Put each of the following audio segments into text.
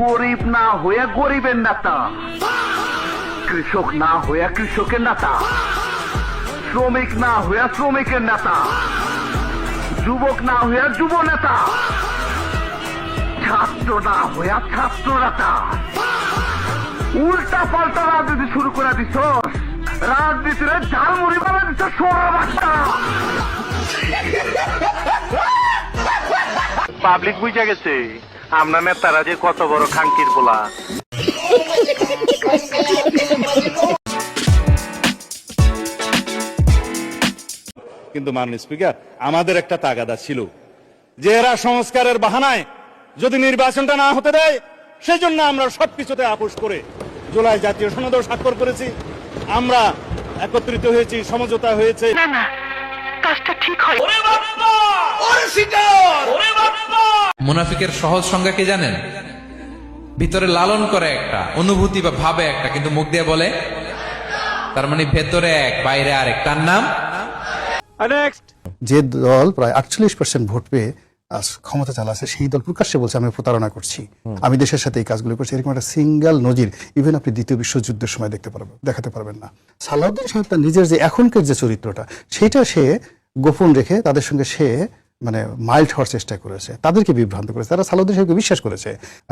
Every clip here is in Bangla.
গরিব না হয়ে গরিবের নেতা, কৃষক না হয়ে কৃষকের নেতা, শ্রমিক না হয়ে শ্রমিকের নেতা, যুবক না হয়ে যুব নেতা, ছাত্র না হয়ে ছাত্র নেতা। উল্টা পাল্টা রাজনীতি শুরু করে দিছ, রাজনীতির ঝালমুড়ি বানা দিছ সোনা বাচ্চা। পাবলিক বুঝে গেছে আপনার নেতারা যে কত বড় খাঙ্কির পোলা। কিন্তু মাননীয় স্পিকার, আমাদের একটা তাগাদা ছিল যে এরা সংস্কারের বাহানায় যদি নির্বাচনটা না হতে দেয়, সেই জন্য আমরা সবকিছুতে আপোষ করে জুলাই জাতীয় সনদও স্বাক্ষর করেছি। আমরা একত্রিত হয়েছি, সমঝোতা হয়েছে। না না, কাজটা ঠিক হয়। মুনাফিকের সহজ সংজ্ঞা কি জানেন? ভিতরে লালন করে একটা অনুভূতি বা ভাবে একটা, কিন্তু মুখ দিয়ে বলে, তার মানে ভেতরে এক বাইরে আরেক। তার নাম যে দল প্রায় 48% ভোট পেয়ে ক্ষমতা চালাচ্ছে, সেই দল প্রকাশ্যে বলছে আমি প্রতারণা করছি, আমি দেশের সাথে এই কাজগুলো করছি। এরকম একটা সিঙ্গেল নজির ইভেন আপনি দ্বিতীয় বিশ্বযুদ্ধের সময় দেখাতে পারবেন না। সালাউদ্দিন সাহেব তার নিজের যে এখনকার যে চরিত্রটা, সেটা সে গোপন রেখে তাদের সঙ্গে সে মানে মাইল্ড হওয়ার চেষ্টা করেছে, তাদেরকে বিভ্রান্ত করেছে। তারা সালাউদ্দিন সাহেবকে বিশ্বাস করেছে।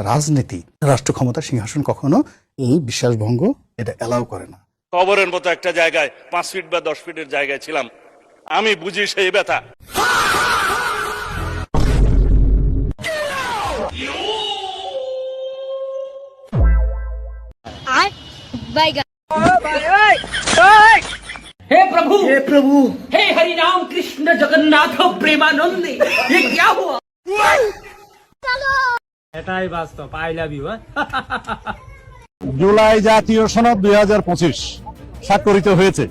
রাজনীতি, রাষ্ট্র ক্ষমতা, সিংহাসন কখনো এই বিশ্বাসভঙ্গ এটা অ্যালাউ করে না। কবরের মতো একটা জায়গায় 5 ফিট বা 10 ফিটের জায়গায় ছিলাম, আমি বুঝি সেই ব্যথা। हे प्रभु, हे प्रभु, हे हरि राम कृष्ण जगन्नाथ प्रेमानंदे, ये क्या हुआ? এটাই বাস্তব। I love you. জুলাই জাতীয় সনদ 2025 স্বাক্ষরিত হয়েছে।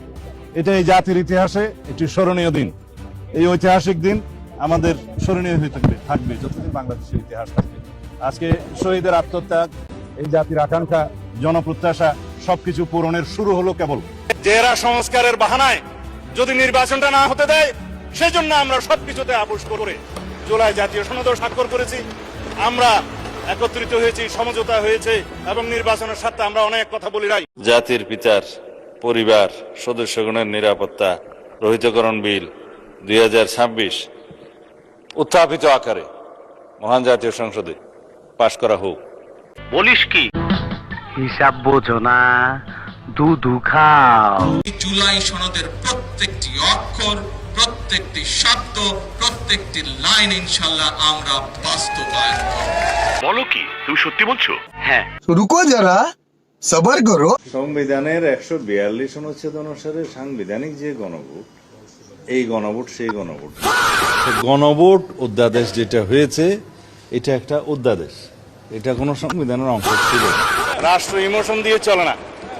এটা এই জাতির ইতিহাসে একটি স্মরণীয় দিন। এই ঐতিহাসিক দিন আমাদের স্মরণীয় হয়ে থাকবে যতদিন বাংলাদেশের ইতিহাস থাকবে। আজকে শহীদের আত্মত্যাগ, এই জাতির আকাঙ্ক্ষা, জনপ্রত্যাশা সবকিছু পূরণের শুরু হলো কেবল। যে এরা সংস্কারের বাহানায় যদি নির্বাচনটা না হতে দেয়, সেই জন্য আমরা সবকিছুতে আপোষ করে জুলাই জাতীয় সনদও স্বাক্ষর করেছি। আমরা একত্রিত হয়েছি, সমঝোতা হয়েছে এবং নির্বাচনের সাথে আমরা অনেক কথা বলি নাই। জাতির পিতার পরিবার সদস্যগণের নিরাপত্তা রহিতকরণ বিল 2026 উত্থাপিত আকারে মহান জাতীয় সংসদে পাশ করা হোক। বলিস কি? হিসাব বোঝো না, দুধু খাও। জুলাই সনদের প্রত্যেকটি অক্ষর, প্রত্যেকটি শব্দ, প্রত্যেকটি লাইন ইনশাআল্লাহ আমরা বাস্তবায়ন করব। বলো কি, তুমি সত্যি বলছো? হ্যাঁ। রুকো যারা, সবার করো। সংবিধানের 142 অনুচ্ছেদ অনুসারে সাংবিধানিক যে গণভোট, এই গণভোট সেই গণভোট। গণভোট অধ্যাদেশ যেটা হয়েছে, এটা একটা অধ্যাদেশ, এটা কোনো সংবিধানের অংশ ছিল না। রাষ্ট্র ইমোশন দিয়ে চলে না,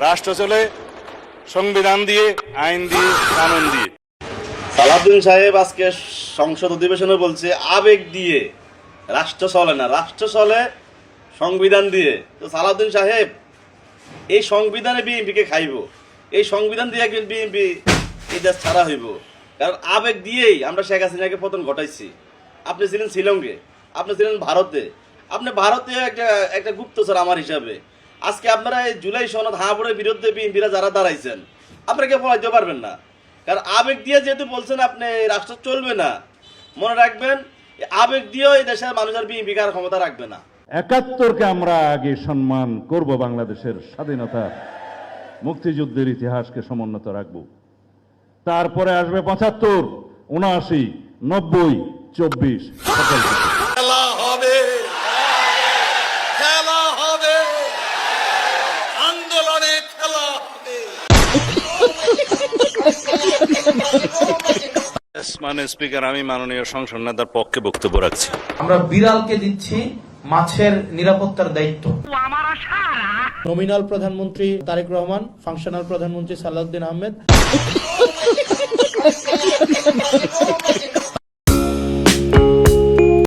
রাষ্ট্র চলে সংবিধান দিয়ে, আইন দিয়ে, কানুন দিয়ে। সালাউদ্দিন সাহেব আজকে সংসদ অধিবেশনে বলছে আবেগ দিয়ে রাষ্ট্র চলে না, রাষ্ট্র চলে সংবিধান দিয়ে। তো সালাউদ্দিন সাহেব, এই সংবিধানে বিএনপিকে খাইব, এই সংবিধান দিয়ে একজন বিএনপি এই দেশ ছাড়া হইব। কারণ আবেগ দিয়েই আমরা শেখ হাসিনাকে পতন ঘটাইছি। আপনি ছিলেন শ্রীলঙ্কে, আপনি ছিলেন ভারতে, আপনি ভারতীয় একটা গুপ্তচর আমার হিসাবে। আজকে আপনারা এই জুলাই সনদ হাবুড়ের বিরুদ্ধে বিএনপিরা যারা দাঁড়াইছেন, আপনারা কেউ বলাইতে পারবেন না। কারণ আবেগ দিয়ে যেহেতু বলছেন আপনি রাষ্ট্র চলবে না, মনে রাখবেন আবেগ দিয়েও এই দেশের মানুষ আর বিএনপি কার ক্ষমতা রাখবে না। 71কে আমরা আগে সম্মান করব, বাংলাদেশের স্বাধীনতা মুক্তিযুদ্ধের ইতিহাসকে সমুন্নত রাখব। তারপরে আসবে 75, 79, 90, 24। খেলা হবে, খেলা হবে, আন্দোলনে খেলা হবে। মানে স্পিকার, আমি মাননীয় সংসদ নেতার পক্ষে বক্তব্য রাখছি। আমরা বিড়ালকে দিচ্ছি মাছের নিরাপত্তার দায়িত্ব। নমিনাল প্রধানমন্ত্রী তারেক রহমান, ফাংশনাল প্রধানমন্ত্রী সালাউদ্দিন আহমেদ।